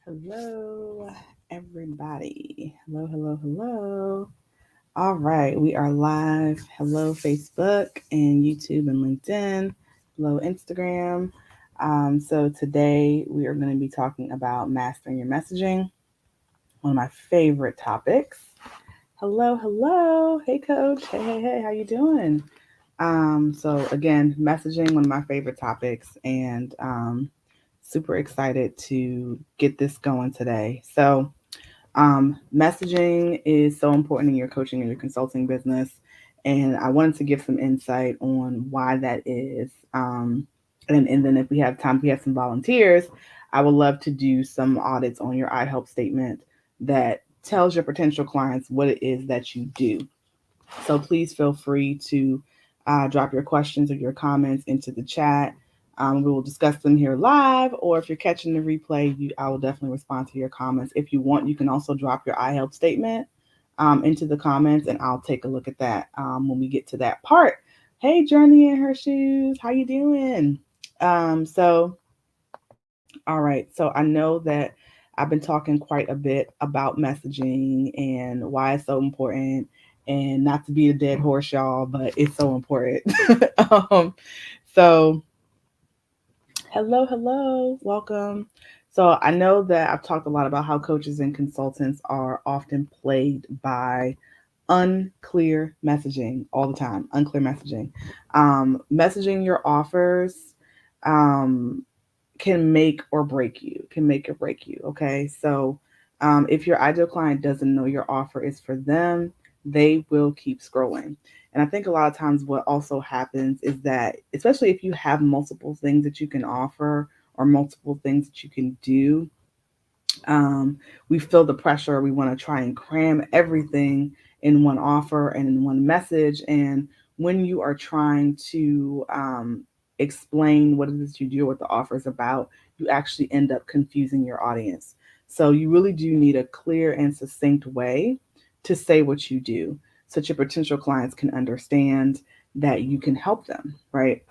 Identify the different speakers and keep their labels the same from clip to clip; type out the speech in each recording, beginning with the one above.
Speaker 1: Hello, everybody. Hello, hello, hello. All right, we are live. Hello, Facebook and YouTube and LinkedIn. Hello, Instagram. So today we are going to be talking about mastering your messaging, one of my favorite topics. Hello, hello. Hey, Coach. Hey. How you doing? So again, messaging, one of my favorite topics, and super excited to get this going today. Messaging is so important in your coaching and your consulting business. And I wanted to give some insight on why that is. And then if we have time, if we have some volunteers, I would love to do some audits on your I help statement that tells your potential clients what it is that you do. So please feel free to drop your questions or your comments into the chat. We will discuss them here live, or if you're catching the replay, I will definitely respond to your comments. If you want, you can also drop your I help statement into the comments, and I'll take a look at that when we get to that part. Hey, Journey in her shoes, how you doing? All right. So I know that I've been talking quite a bit about messaging and why it's so important, and not to be a dead horse, y'all, but it's so important. um, so, hello, welcome. So I know that I've talked a lot about how coaches and consultants are often plagued by unclear messaging all the time. Unclear messaging, messaging your offers. Um, can make or break you, can make or break you. Okay. If your ideal client doesn't know your offer is for them, they will keep scrolling. And I think a lot of times what also happens is that, especially if you have multiple things that you can offer or multiple things that you can do, um, we feel the pressure. We want to try and cram everything in one offer and in one message. And when you are trying to explain what it is you do, what the offer is about, you actually end up confusing your audience. So you really do need a clear and succinct way to say what you do so that your potential clients can understand that you can help them, right?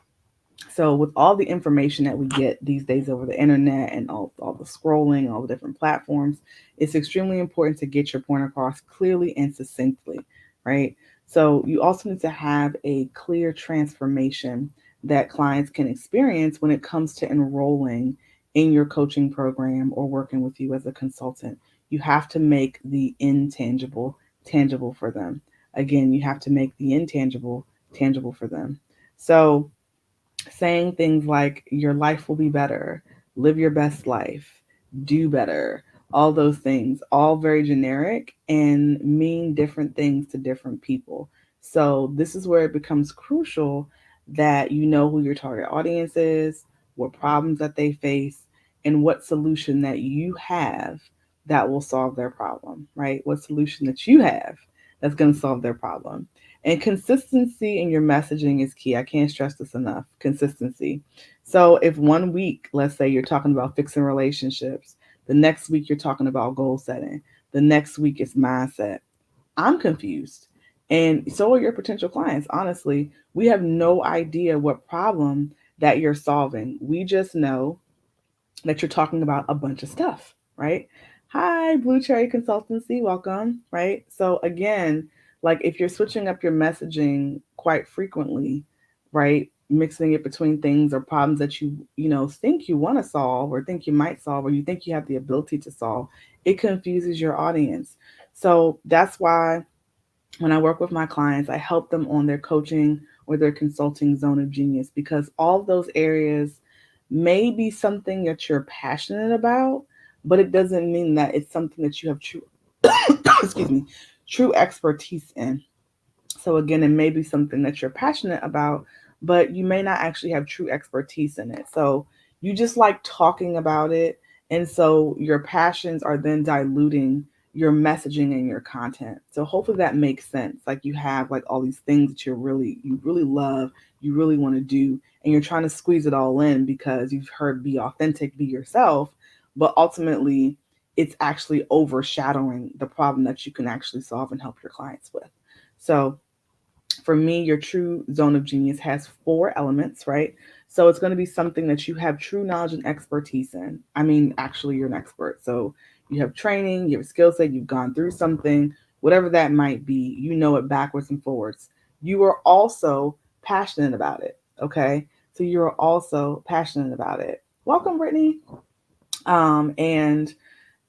Speaker 1: So with all the information that we get these days over the internet and all the scrolling, all the different platforms, it's extremely important to get your point across clearly and succinctly, right? So you also need to have a clear transformation that clients can experience when it comes to enrolling in your coaching program or working with you as a consultant. You have to make the intangible tangible for them. Again, you have to make the intangible tangible for them. So saying things like your life will be better, live your best life, do better, all those things, all very generic and mean different things to different people. So, this is where it becomes crucial that you know who your target audience is, what problems that they face, and what solution that you have that will solve their problem, right? What solution that you have that's going to solve their problem. And consistency in your messaging is key. I can't stress this enough. Consistency. So if one week, let's say you're talking about fixing relationships, the next week you're talking about goal setting, the next week is mindset, I'm confused. And so are your potential clients. Honestly, we have no idea what problem that you're solving. We just know that you're talking about a bunch of stuff, right? Hi, Blue Cherry Consultancy, welcome, right? So again, like if you're switching up your messaging quite frequently, right? Mixing it between things or problems that you think you want to solve or think you might solve or you think you have the ability to solve, it confuses your audience. So that's why when I work with my clients, I help them on their coaching or their consulting zone of genius because all of those areas may be something that you're passionate about, but it doesn't mean that it's something that you have true excuse me, true expertise in. So again, it may be something that you're passionate about, but you may not actually have true expertise in it. So you just like talking about it. And so your passions are then diluting your messaging and your content. So hopefully that makes sense. Like you have like all these things that you really love, you really want to do, and you're trying to squeeze it all in because you've heard be authentic, be yourself, but ultimately it's actually overshadowing the problem that you can actually solve and help your clients with. So for me, your true zone of genius has four elements, right? So it's going to be something that you have true knowledge and expertise in. I mean, actually, you're an expert. So you have training, you have a skill set, you've gone through something, whatever that might be, you know it backwards and forwards. You are also passionate about it. Okay. So you're also passionate about it. Welcome, Brittany. And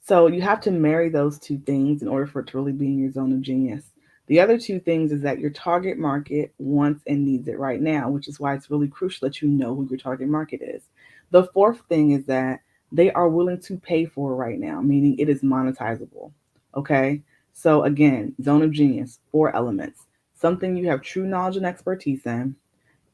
Speaker 1: so you have to marry those two things in order for it to really be in your zone of genius. The other two things is that your target market wants and needs it right now, which is why it's really crucial that you know who your target market is. The fourth thing is that they are willing to pay for it right now, meaning it is monetizable. Okay. So again, zone of genius, 4 elements. Something you have true knowledge and expertise in,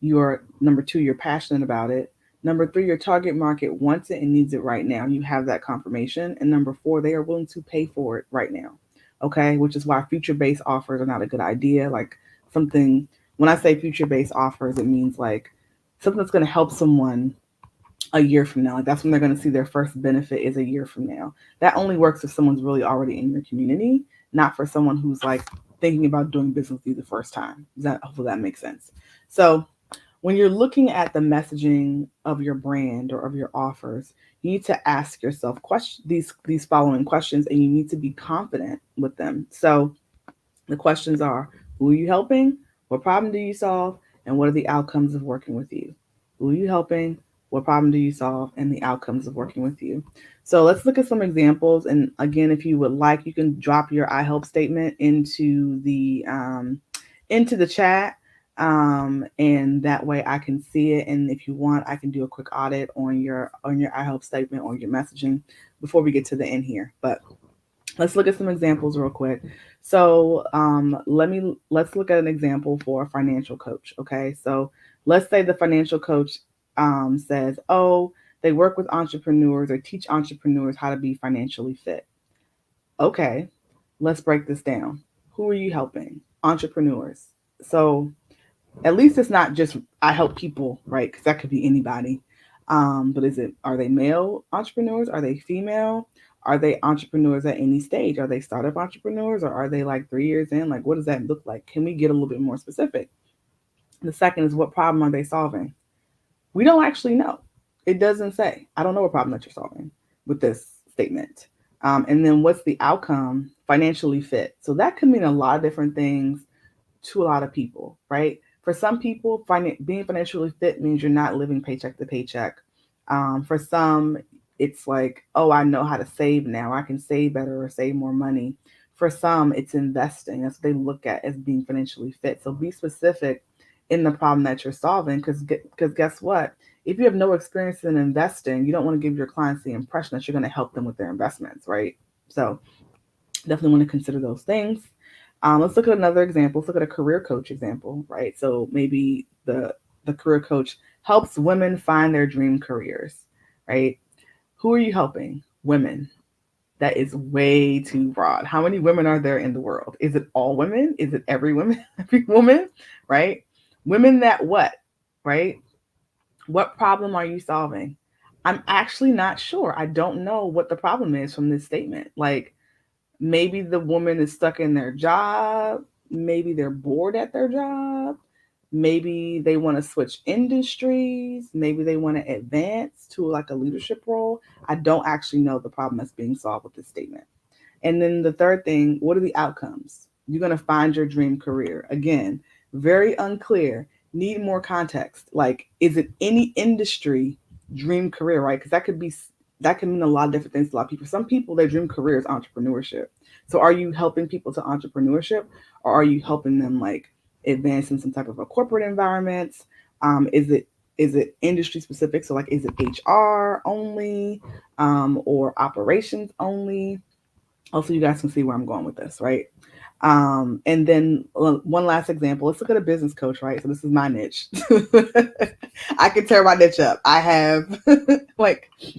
Speaker 1: you're number two, you're passionate about it. Number three, your target market wants it and needs it right now. You have that confirmation. And number four, they are willing to pay for it right now. Okay, which is why future based offers are not a good idea. Like something, when I say future based offers, it means like something that's going to help someone a year from now. Like that's when they're going to see their first benefit is a year from now. That only works if someone's really already in your community, not for someone who's like thinking about doing business with you the first time. Hopefully that makes sense. So when you're looking at the messaging of your brand or of your offers, you need to ask yourself these following questions, and you need to be confident with them. So the questions are: who are you helping? What problem do you solve? And what are the outcomes of working with you? Who are you helping? What problem do you solve? And the outcomes of working with you. So let's look at some examples. And again, if you would like, you can drop your I help statement into the chat, and that way I can see it. And if you want, I can do a quick audit on your I help statement or your messaging before we get to the end here. But let's look at some examples real quick. So let's look at an example for a financial coach. Okay, so let's say the financial coach says, oh, they work with entrepreneurs or teach entrepreneurs how to be financially fit. Okay, let's break this down. Who are you helping? Entrepreneurs. So at least it's not just I help people, right? Because that could be anybody. But are they male entrepreneurs? Are they female? Are they entrepreneurs at any stage? Are they startup entrepreneurs, or are they like 3 years in? Like, what does that look like? Can we get a little bit more specific? The second is, what problem are they solving? We don't actually know. It doesn't say. I don't know what problem that you're solving with this statement. And then what's the outcome? Financially fit. So that could mean a lot of different things to a lot of people, right? For some people, being financially fit means you're not living paycheck to paycheck. For some, it's like, oh, I know how to save now. I can save better or save more money. For some, it's investing. That's what they look at as being financially fit. So be specific in the problem that you're solving, because guess what? If you have no experience in investing, you don't want to give your clients the impression that you're going to help them with their investments, right? So definitely want to consider those things. Let's look at another example. Let's look at a career coach example, right? So maybe the career coach helps women find their dream careers, right? Who are you helping? Women. That is way too broad. How many women are there in the world? Is it all women? Is it every woman? Every woman, right? Women that what, right? What problem are you solving? I'm actually not sure. I don't know what the problem is from this statement. Like, maybe the woman is stuck in their job. Maybe they're bored at their job. Maybe they want to switch industries. Maybe they want to advance to like a leadership role. I don't actually know the problem that's being solved with this statement. And then the third thing, what are the outcomes? You're going to find your dream career. Again, very unclear. Need more context. Like, is it any industry dream career, right? Because that can mean a lot of different things to a lot of people. Some people, their dream career is entrepreneurship. So are you helping people to entrepreneurship, or are you helping them like advance in some type of a corporate environment? Is it industry specific? So like, is it HR only, or operations only? Also, you guys can see where I'm going with this, right? And then one last example. Let's look at a business coach, right? So this is my niche. I can tear my niche up. I have I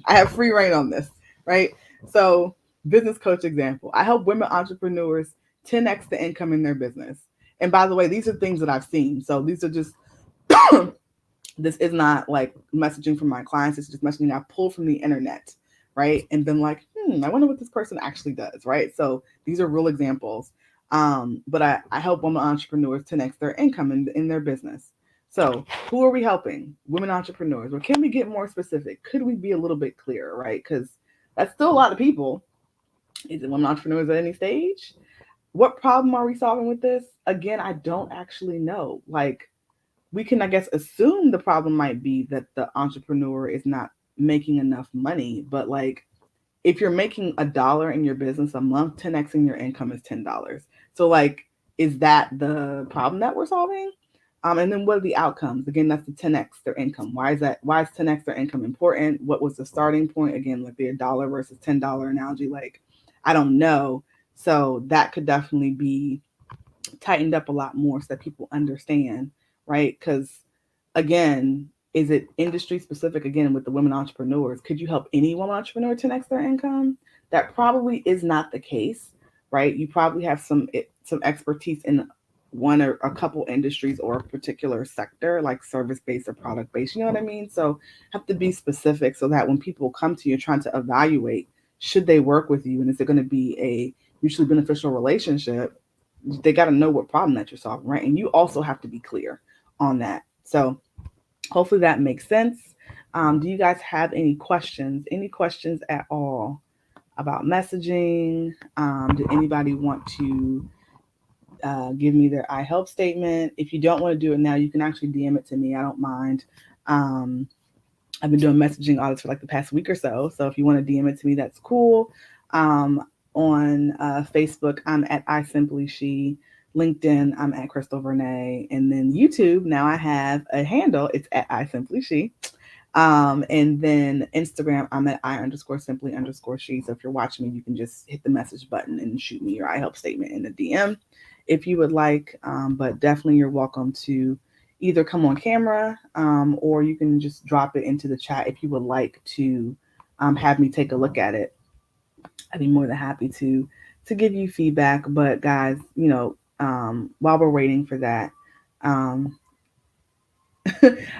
Speaker 1: have free reign on this, right? So business coach example. I help women entrepreneurs 10x the income in their business. And by the way, these are things that I've seen. So these are just this is not like messaging from my clients. It's just messaging I pulled from the internet, right? And been like, I wonder what this person actually does, right? So these are real examples. But I help women entrepreneurs 10x their income in their business. So, who are we helping? Women entrepreneurs. Or can we get more specific? Could we be a little bit clearer, right? Because that's still a lot of people. Is it women entrepreneurs at any stage? What problem are we solving with this? Again, I don't actually know. Like, we can, I guess, assume the problem might be that the entrepreneur is not making enough money, but like, if you're making $1 in your business a month, 10xing your income is $10. So like, is that the problem that we're solving? And then what are the outcomes? Again, that's the 10x their income. Why is that? Why is 10x their income important? What was the starting point? Again, like the $1 versus $10 analogy. Like, I don't know. So that could definitely be tightened up a lot more so that people understand, right? Because again, is it industry specific? Again, with the women entrepreneurs, could you help any woman entrepreneur 10x their income? That probably is not the case, right? You probably have some expertise in one or a couple industries or a particular sector, like service based or product based. You know what I mean? So have to be specific so that when people come to you trying to evaluate, should they work with you and is it going to be a mutually beneficial relationship? They got to know what problem that you're solving, right? And you also have to be clear on that. So hopefully that makes sense. Do you guys have any questions? Any questions at all about messaging? Did anybody want to give me their I help statement? If you don't want to do it now, you can actually DM it to me. I don't mind. Um, I've been doing messaging audits for like the past week or so. So if you want to DM it to me, that's cool. On Facebook, I'm at I Simply She. LinkedIn, I'm at Crystal Vernay. And then YouTube, now I have a handle. It's at I Simply She. And then Instagram, I'm at I underscore simply underscore she. So if you're watching me, you can just hit the message button and shoot me your I help statement in the DM if you would like. But definitely you're welcome to either come on camera or you can just drop it into the chat if you would like to have me take a look at it. I'd be more than happy to give you feedback. But guys, while we're waiting for that, um,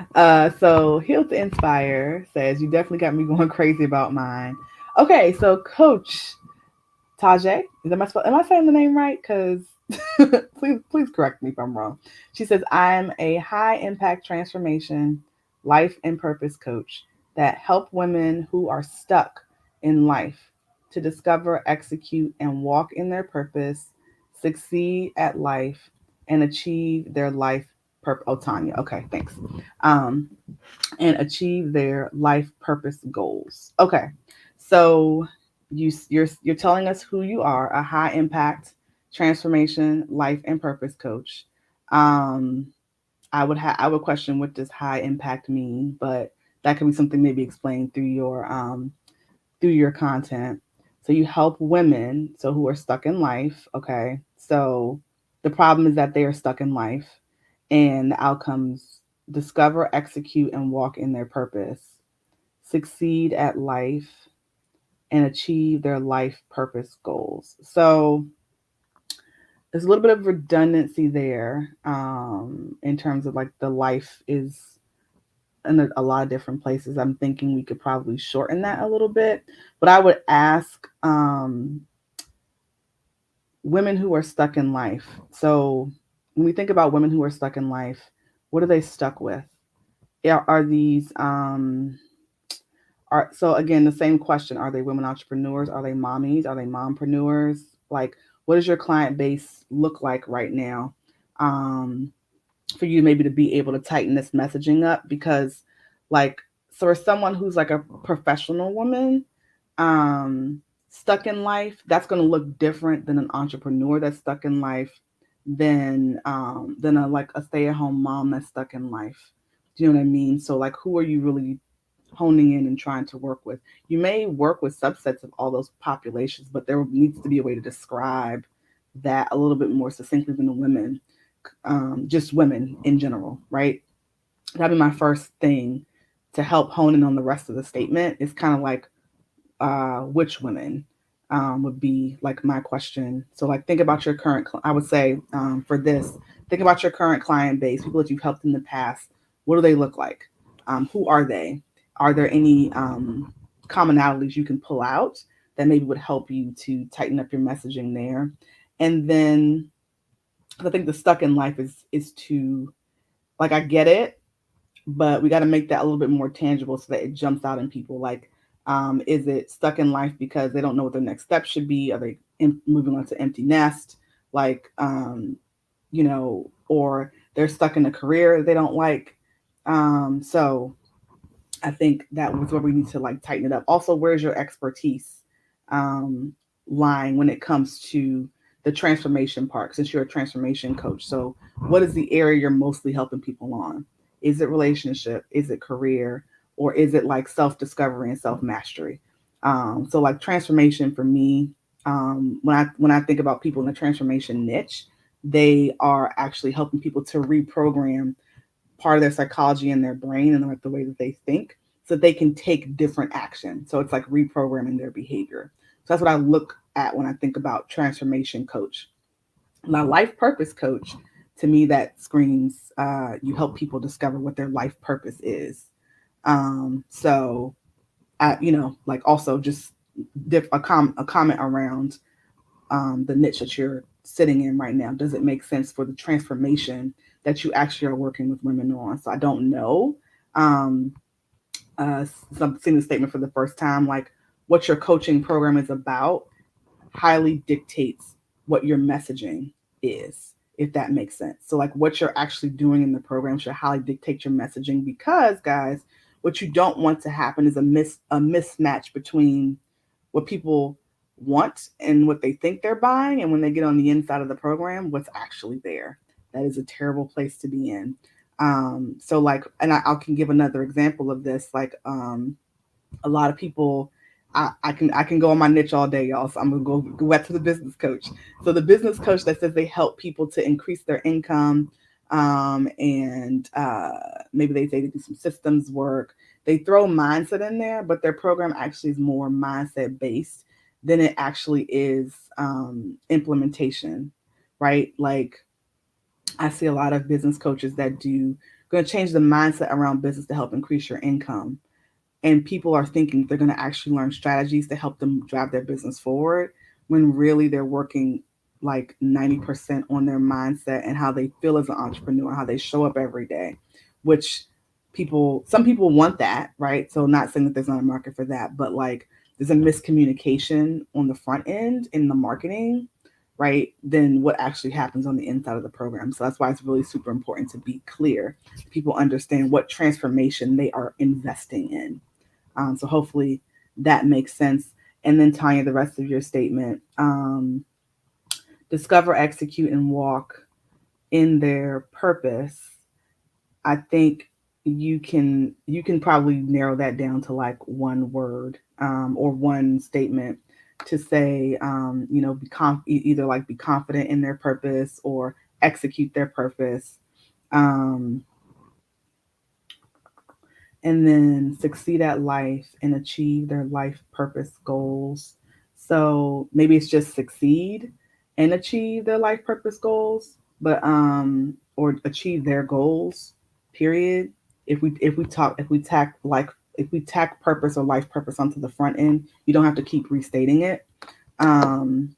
Speaker 1: so Heal to Inspire says, you definitely got me going crazy about mine. Okay, so Coach Tajay, am I saying the name right? Because please correct me if I'm wrong. She says, I'm a high impact transformation, life and purpose coach that help women who are stuck in life to discover, execute, and walk in their purpose, succeed at life, and achieve their life purpose. Oh, Tanya. Okay, thanks. Um, and achieve their life purpose goals. Okay, so you're telling us who you are, a high impact transformation, life and purpose coach. Um, I would question what does high impact mean, but that could be something maybe explained through your content. So you help women so who are stuck in life. Okay, so the problem is that they are stuck in life, and the outcomes: discover, execute, and walk in their purpose, succeed at life, and achieve their life purpose goals. So there's a little bit of redundancy there in terms of like the life is in a lot of different places. I'm thinking we could probably shorten that a little bit, but I would ask women who are stuck in life. So when we think about women who are stuck in life, what are they stuck with? Are these are so again the same question: are they women entrepreneurs? Are they mommies? Are they mompreneurs? Like, what does your client base look like right now? Um, for you maybe to be able to tighten this messaging up because like so for someone who's like a professional woman um stuck in life, that's going to look different than an entrepreneur that's stuck in life than a like a stay-at-home mom that's stuck in life. Do you know what I mean? So like, who are you really honing in and trying to work with? You may work with subsets of all those populations, but there needs to be a way to describe that a little bit more succinctly than the women, just women in general, right? That'd be my first thing to help hone in on the rest of the statement. Is kind of like which women would be like my question. So like think about your current, I would say for this, think about your current client base, people that you've helped in the past. What do they look like? Who are they? Are there any commonalities you can pull out that maybe would help you to tighten up your messaging there? And then I think the stuck in life is to like I get it, but we got to make that a little bit more tangible so that it jumps out in people. Like, is it stuck in life because they don't know what their next step should be? Are they moving on to empty nest? Like, or they're stuck in a career they don't like. So I think that was where we need to like tighten it up. Also, where's your expertise um, lying when it comes to the transformation part? Since you're a transformation coach, so what is the area you're mostly helping people on? Is it relationship? Is it career? Or is it like self discovery and self mastery? So like transformation for me, when I think about people in the transformation niche, they are actually helping people to reprogram part of their psychology in their brain and like the way that they think so that they can take different action. So it's like reprogramming their behavior. So that's what I look at when I think about transformation coach. My life purpose coach, to me, that screams you help people discover what their life purpose is. So, like also just a comment around the niche that you're sitting in right now. Does it make sense for the transformation that you actually are working with women on? So I don't know. Um, I'm seeing the statement for the first time, like what your coaching program is about highly dictates what your messaging is, if that makes sense. So, like, what you're actually doing in the program should highly dictate your messaging because, guys, what you don't want to happen is a mismatch between what people want and what they think they're buying, and when they get on the inside of the program, what's actually there. That is a terrible place to be in. So, like, and I can give another example of this. Like, a lot of people I can go on my niche all day, y'all. So I'm gonna go back to the business coach. So the business coach that says they help people to increase their income, and maybe they say they do some systems work. They throw mindset in there, but their program actually is more mindset based than it actually is implementation, right? Like I see a lot of business coaches that do going to change the mindset around business to help increase your income, and people are thinking they're going to actually learn strategies to help them drive their business forward when really they're working like 90% on their mindset and how they feel as an entrepreneur, how they show up every day, which some people want that, right? So not saying that there's not a market for that, but like there's a miscommunication on the front end in the marketing, right? Than what actually happens on the inside of the program. So that's why it's really super important to be clear. People understand what transformation they are investing in. So hopefully that makes sense. And then Tanya, the rest of your statement, discover, execute, and walk in their purpose. I think you can probably narrow that down to like one word or one statement to say, either like be confident in their purpose or execute their purpose. Um, and then succeed at life and achieve their life purpose goals. So maybe it's just succeed and achieve their life purpose goals, but or achieve their goals, period. If we tack purpose or life purpose onto the front end, you don't have to keep restating it. Um,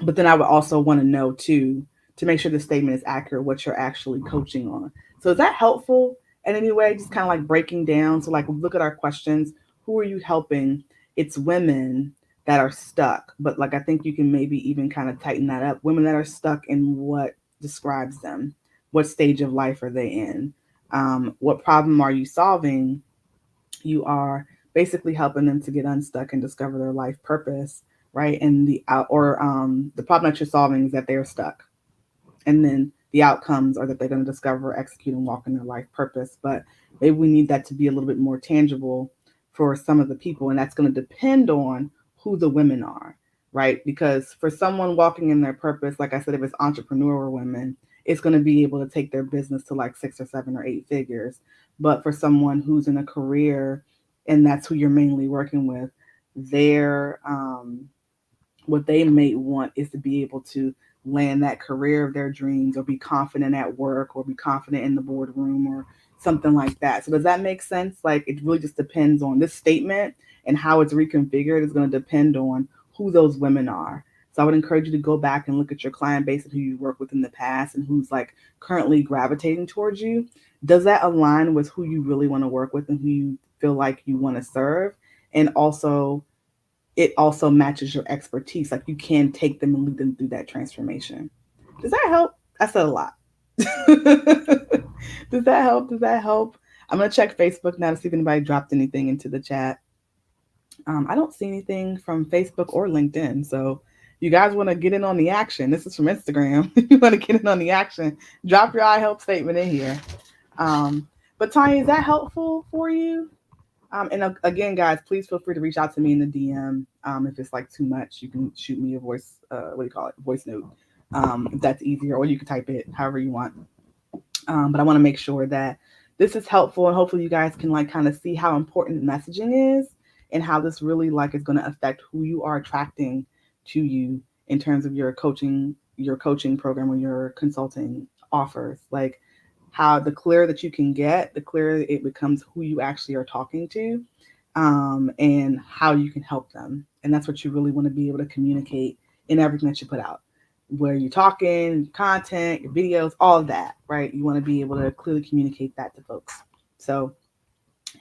Speaker 1: but then I would also want to know too, to make sure the statement is accurate, what you're actually coaching on. So is that helpful in any way? Just kind of like breaking down. So like look at our questions. Who are you helping? It's women that are stuck. But like I think you can maybe even kind of tighten that up. Women that are stuck in what describes them. What stage of life are they in? What problem are you solving? You are basically helping them to get unstuck and discover their life purpose, right? And the problem that you're solving is that they're stuck, and then the outcomes are that they're going to discover, execute, and walk in their life purpose. But maybe we need that to be a little bit more tangible for some of the people, and that's going to depend on who the women are, right? Because for someone walking in their purpose, like I said, if it's entrepreneur women, it's going to be able to take their business to like 6 or 7 or 8 figures. But for someone who's in a career, and that's who you're mainly working with, their what they may want is to be able to land that career of their dreams or be confident at work or be confident in the boardroom or something like that. So does that make sense? Like it really just depends on this statement, and how it's reconfigured is going to depend on who those women are. So I would encourage you to go back and look at your client base and who you work with in the past and who's like currently gravitating towards you. Does that align with who you really want to work with and who you feel like you want to serve? And also, it also matches your expertise. Like you can take them and lead them through that transformation. Does that help? I said a lot. Does that help? Does that help? I'm gonna check Facebook now to see if anybody dropped anything into the chat. I don't see anything from Facebook or LinkedIn. So you guys want to get in on the action. This is from Instagram. You want to get in on the action. Drop your I help statement in here. But Tanya, is that helpful for you? And again, guys, please feel free to reach out to me in the DM. If it's like too much, you can shoot me a voice. What do you call it? Voice note. If that's easier, or you can type it however you want. But I want to make sure that this is helpful, and hopefully you guys can like kind of see how important messaging is and how this really like is going to affect who you are attracting to you in terms of your coaching program or your consulting offers. Like how the clearer that you can get, the clearer it becomes who you actually are talking to, and how you can help them. And that's what you really want to be able to communicate in everything that you put out, where you're talking, content, your videos, all of that, right? You want to be able to clearly communicate that to folks. So,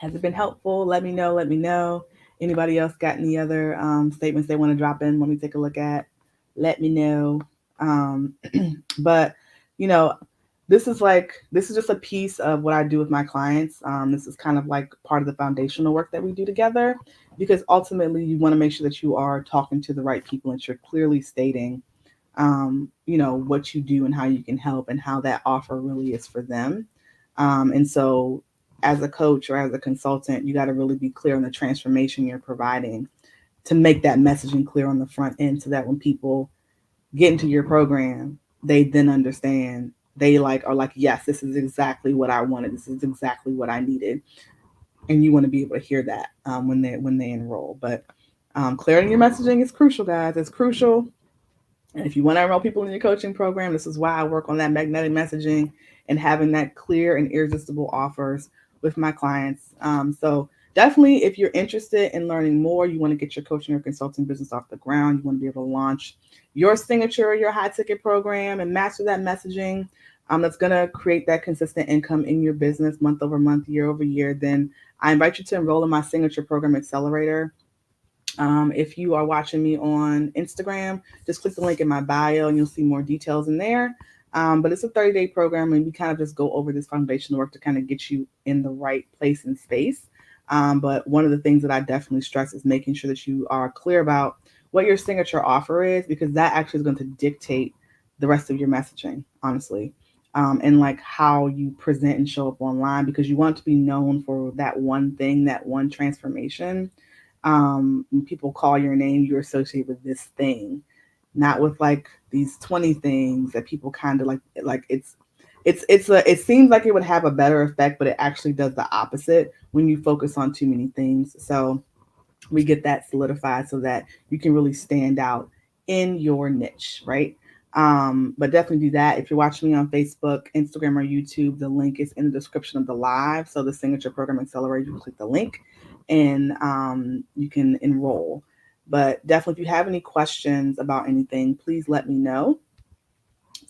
Speaker 1: has it been helpful? Let me know. Let me know. Anybody else got any other statements they want to drop in? Let me take a look at. Let me know. Um, but you know, this is just a piece of what I do with my clients. This is kind of like part of the foundational work that we do together, because ultimately you want to make sure that you are talking to the right people and you're clearly stating what you do and how you can help and how that offer really is for them. And so, as a coach or as a consultant, you got to really be clear on the transformation you're providing to make that messaging clear on the front end so that when people get into your program, they then understand. They are like, yes, this is exactly what I wanted. This is exactly what I needed. And you want to be able to hear that when they enroll. But clarity in your messaging is crucial, guys. It's crucial. And if you want to enroll people in your coaching program, this is why I work on that magnetic messaging and having that clear and irresistible offers with my clients. So definitely, if you're interested in learning more, you want to get your coaching or consulting business off the ground, you want to be able to launch your signature, your high ticket program and master that messaging, that's going to create that consistent income in your business month over month, year over year, then I invite you to enroll in my signature program accelerator. If you are watching me on Instagram, just click the link in my bio and you'll see more details in there. But it's a 30-day program, and we kind of just go over this foundational work to kind of get you in the right place and space. But one of the things that I definitely stress is making sure that you are clear about what your signature offer is, because that actually is going to dictate the rest of your messaging, honestly. And like how you present and show up online, because you want to be known for that one thing, that one transformation. When people call your name, you're associated with this thing, not with like these 20 things that people kind of like it seems like it would have a better effect, but it actually does the opposite when you focus on too many things. So we get that solidified so that you can really stand out in your niche, right? But definitely do that. If you're watching me on Facebook, Instagram, or YouTube, the link is in the description of the live. So the Signature Program Accelerator, you can click the link and you can enroll. But definitely, if you have any questions about anything, please let me know.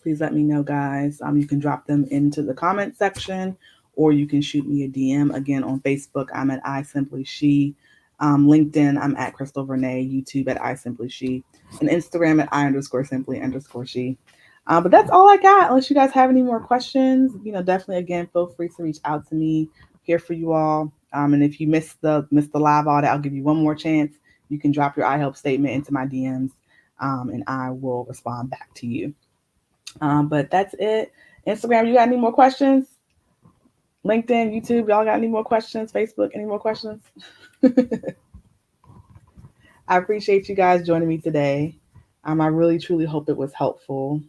Speaker 1: Please let me know, guys. You can drop them into the comment section, or you can shoot me a DM. Again, on Facebook, I'm at I Simply She. LinkedIn, I'm at Crystal Renee. YouTube at I Simply She. And Instagram at I_simply_she. But that's all I got. Unless you guys have any more questions, definitely, again, feel free to reach out to me. Here for you all. And if you missed the live audit, I'll give you one more chance. You can drop your I help statement into my DMs, and I will respond back to you. But that's it. Instagram, you got any more questions? LinkedIn, YouTube, y'all got any more questions? Facebook, any more questions? I appreciate you guys joining me today. I really, truly hope it was helpful.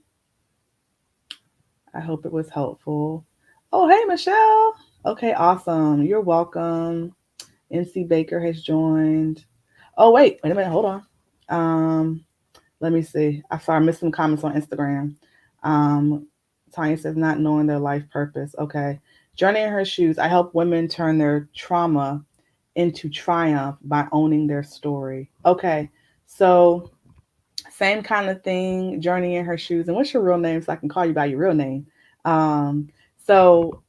Speaker 1: I hope it was helpful. Oh, hey, Michelle. Okay, awesome. You're welcome. NC Baker has joined. Oh, wait a minute. Hold on. Let me see. I missed some comments on Instagram. Tanya says, not knowing their life purpose. Okay. Journey in her shoes. I help women turn their trauma into triumph by owning their story. Okay. So Same kind of thing, journey in her shoes. And what's your real name so I can call you by your real name? Um, so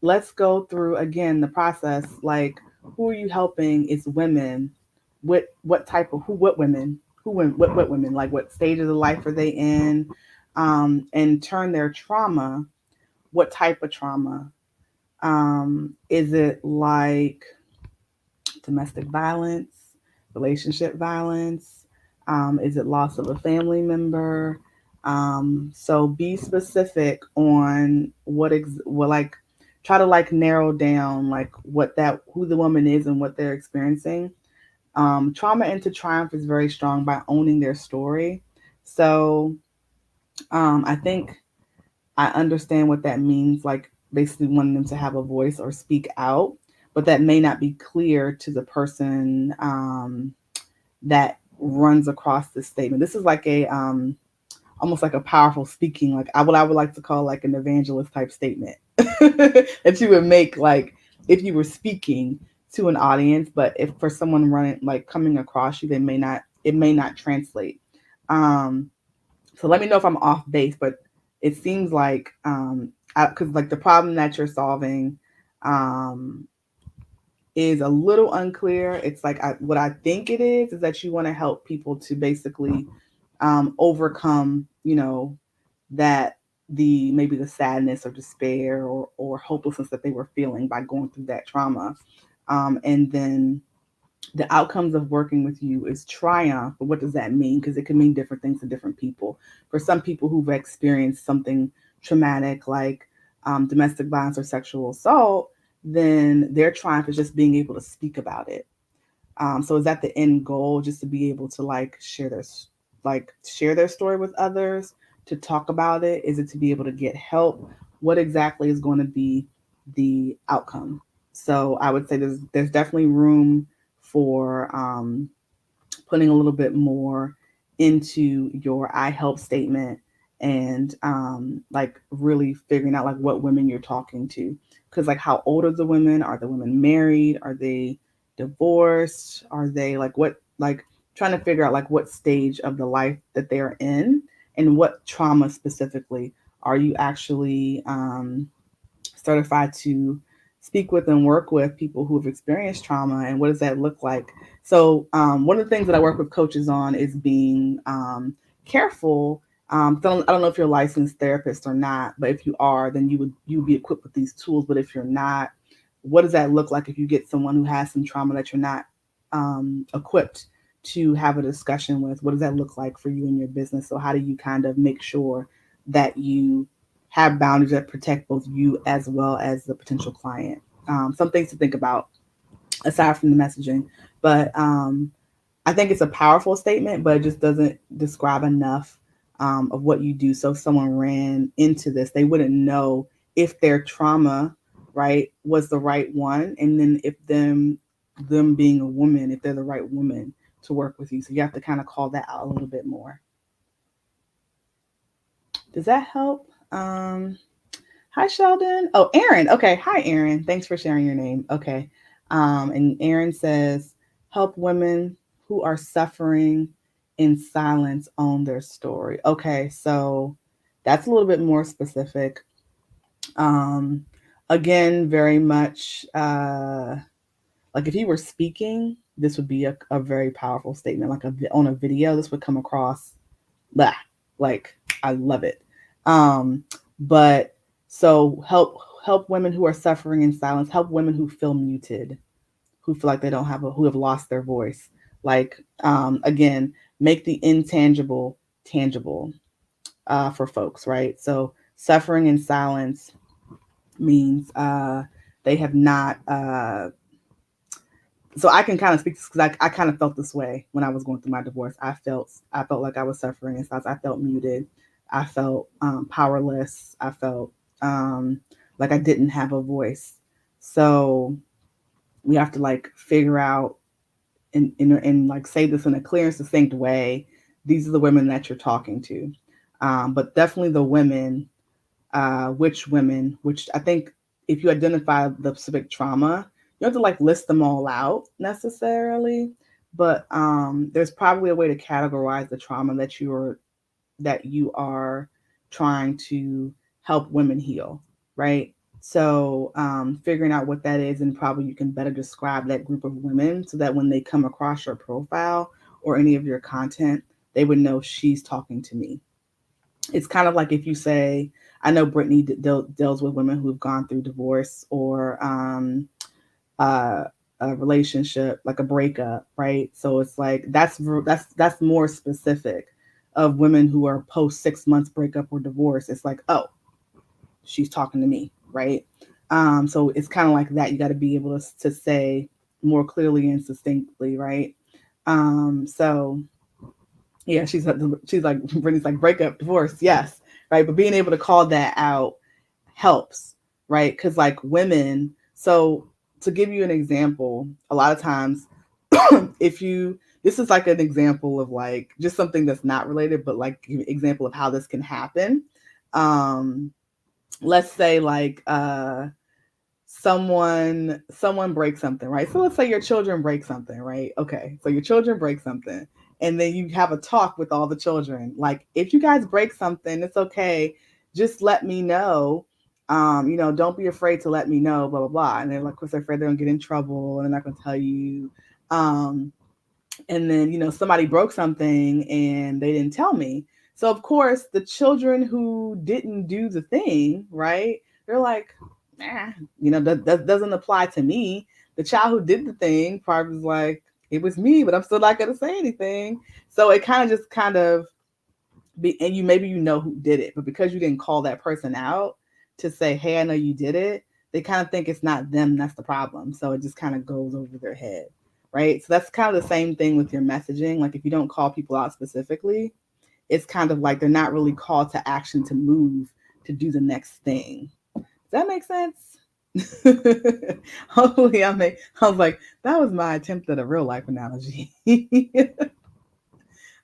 Speaker 1: let's go through again the process. Like, who are you helping is women. What type of what women? What women? Like, what stage of the life are they in? And turn their trauma. What type of trauma? Is it like domestic violence, relationship violence? Is it loss of a family member? So be specific on what like try to like narrow down like what that who the woman is and what they're experiencing. Trauma into triumph is very strong by owning their story. So I think I understand what that means, like basically wanting them to have a voice or speak out, but that may not be clear to the person that runs across this statement. This is like a almost like a powerful speaking, like what I would like to call like an evangelist type statement that you would make like if you were speaking to an audience, but if for someone running like coming across you, they may not it may not translate. Um, so let me know if I'm off base, but it seems like because like the problem that you're solving um, is a little unclear. It's like what I think it is that you want to help people to basically overcome, you know, that the maybe the sadness or despair or hopelessness that they were feeling by going through that trauma, and then the outcomes of working with you is triumph. But what does that mean? Because it can mean different things to different people. For some people who've experienced something traumatic like domestic violence or sexual assault, then their triumph is just being able to speak about it. So is that the end goal, just to be able to like share their story with others, to talk about it? Is it to be able to get help? What exactly is going to be the outcome? So I would say there's definitely room for putting a little bit more into your I help statement and like really figuring out like what women you're talking to. Because like how old are the women? Are the women married? Are they divorced? Are they like what like trying to figure out like what stage of the life that they're in and what trauma specifically are you actually certified to speak with and work with people who have experienced trauma, and what does that look like? So one of the things that I work with coaches on is being careful. I don't know if you're a licensed therapist or not, but if you are, then you would be equipped with these tools. But if you're not, what does that look like if you get someone who has some trauma that you're not equipped to have a discussion with? What does that look like for you in your business? So how do you kind of make sure that you have boundaries that protect both you as well as the potential client? Some things to think about aside from the messaging, but I think it's a powerful statement, but it just doesn't describe enough of what you do. So if someone ran into this, they wouldn't know if their trauma, right, was the right one, and then if them being a woman, if they're the right woman to work with you. So you have to kind of call that out a little bit more. Does that help? Hi, Sheldon. Oh, Aaron. Okay. Hi, Aaron. Thanks for sharing your name. Okay. And Aaron says, help women who are suffering in silence own their story. Okay. So that's a little bit more specific. Um, Again, very much like if you were speaking, this would be a very powerful statement. Like on a video, this would come across blah, like I love it. Um, but so help women who are suffering in silence, help women who feel muted, who feel like they don't have who have lost their voice. Like again, make the intangible tangible for folks, right? So suffering in silence means they have not so I can kind of speak because I kind of felt this way when I was going through my divorce. I felt like I was suffering in silence. I felt muted. I felt powerless. I felt like I didn't have a voice. So we have to like figure out and like say this in a clear and succinct way. These are the women that you're talking to, but definitely the women which I think if you identify the specific trauma, you have to like list them all out necessarily. but there's probably a way to categorize the trauma that you are trying to help women heal, right? So figuring out what that is, and probably you can better describe that group of women so that when they come across your profile or any of your content, they would know she's talking to me. It's kind of like if you say, I know Brittany deals with women who've gone through divorce or uh, a relationship, like a breakup, right? So it's like that's more specific of women who are post 6 months breakup or divorce. It's like, oh, she's talking to me, right? So it's kind of like that. You got to be able to say more clearly and succinctly, right? So yeah, she's like Brittany's like breakup, divorce, yes, right. But being able to call that out helps, right? Because like women, so to give you an example, a lot of times, if you this is like an example of like just something that's not related, but like example of how this can happen. Um, let's say like someone breaks something, right? So let's say your children break something, right? Okay, so your children break something, and then you have a talk with all the children. Like, if you guys break something, it's okay. Just let me know. Don't be afraid to let me know. Blah blah blah. And they're like, of course, they're afraid they're gonna get in trouble, and they're not gonna tell you. Um, and then somebody broke something and they didn't tell me. So of course the children who didn't do the thing, right, they're like, nah, that doesn't apply to me. The child who did the thing probably was like, it was me, but I'm still not going to say anything. So it kind of and you maybe who did it, but because you didn't call that person out to say, hey, I know you did it, they kind of think it's not them that's the problem. So it just kind of goes over their head, right? So that's kind of the same thing with your messaging. Like if you don't call people out specifically, it's kind of like they're not really called to action to move to do the next thing. Does that make sense? Hopefully I was like, that was my attempt at a real life analogy.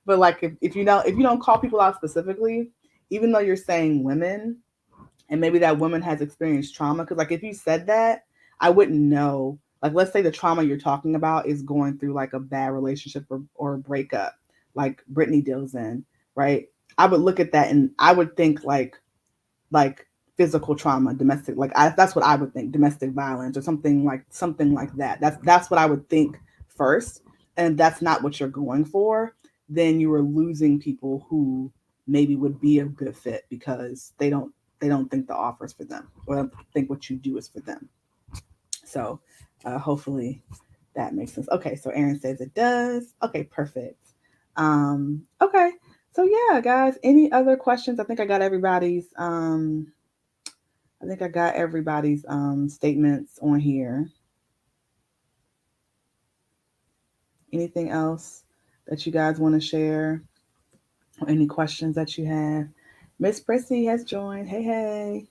Speaker 1: But like if you don't call people out specifically, even though you're saying women, and maybe that woman has experienced trauma, because like if you said that, I wouldn't know. Like let's say the trauma you're talking about is going through like a bad relationship or a breakup, like Brittany deals in, right? I would look at that and I would think like physical trauma, domestic, that's what I would think, domestic violence or something like that. That's what I would think first, and that's not what you're going for. Then you are losing people who maybe would be a good fit because they don't think the offer is for them or think what you do is for them. So hopefully that makes sense. Okay, so Aaron says it does. Okay, perfect. Okay, so yeah, guys, any other questions? I think I got everybody's statements on here. Anything else that you guys want to share, or any questions that you have? Miss Prissy has joined. Hey, hey.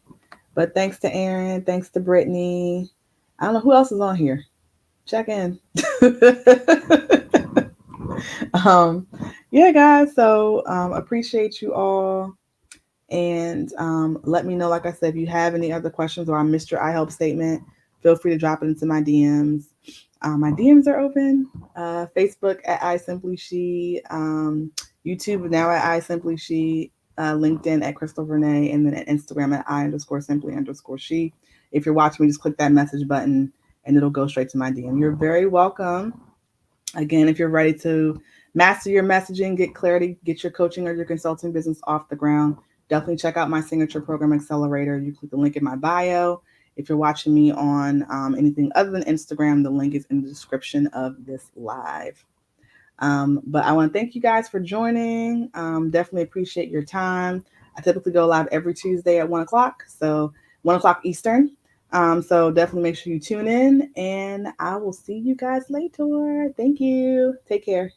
Speaker 1: But thanks to Aaron. Thanks to Brittany. I don't know who else is on here. Check in. um, yeah, guys. So appreciate you all. And let me know, like I said, if you have any other questions or I missed your I help statement, feel free to drop it into my DMs. My DMs are open. Facebook at I Simply She, YouTube now at I Simply She, LinkedIn at Crystal Renee, and then at Instagram at I_simply_she. If you're watching me, just click that message button and it'll go straight to my DM. You're very welcome. Again, if you're ready to master your messaging, get clarity, get your coaching or your consulting business off the ground, definitely check out my signature program accelerator. You click the link in my bio. If you're watching me on anything other than Instagram, the link is in the description of this live. But I want to thank you guys for joining. Definitely appreciate your time. I typically go live every Tuesday at 1 o'clock, so 1 o'clock Eastern. So definitely make sure you tune in, and I will see you guys later. Thank you. Take care.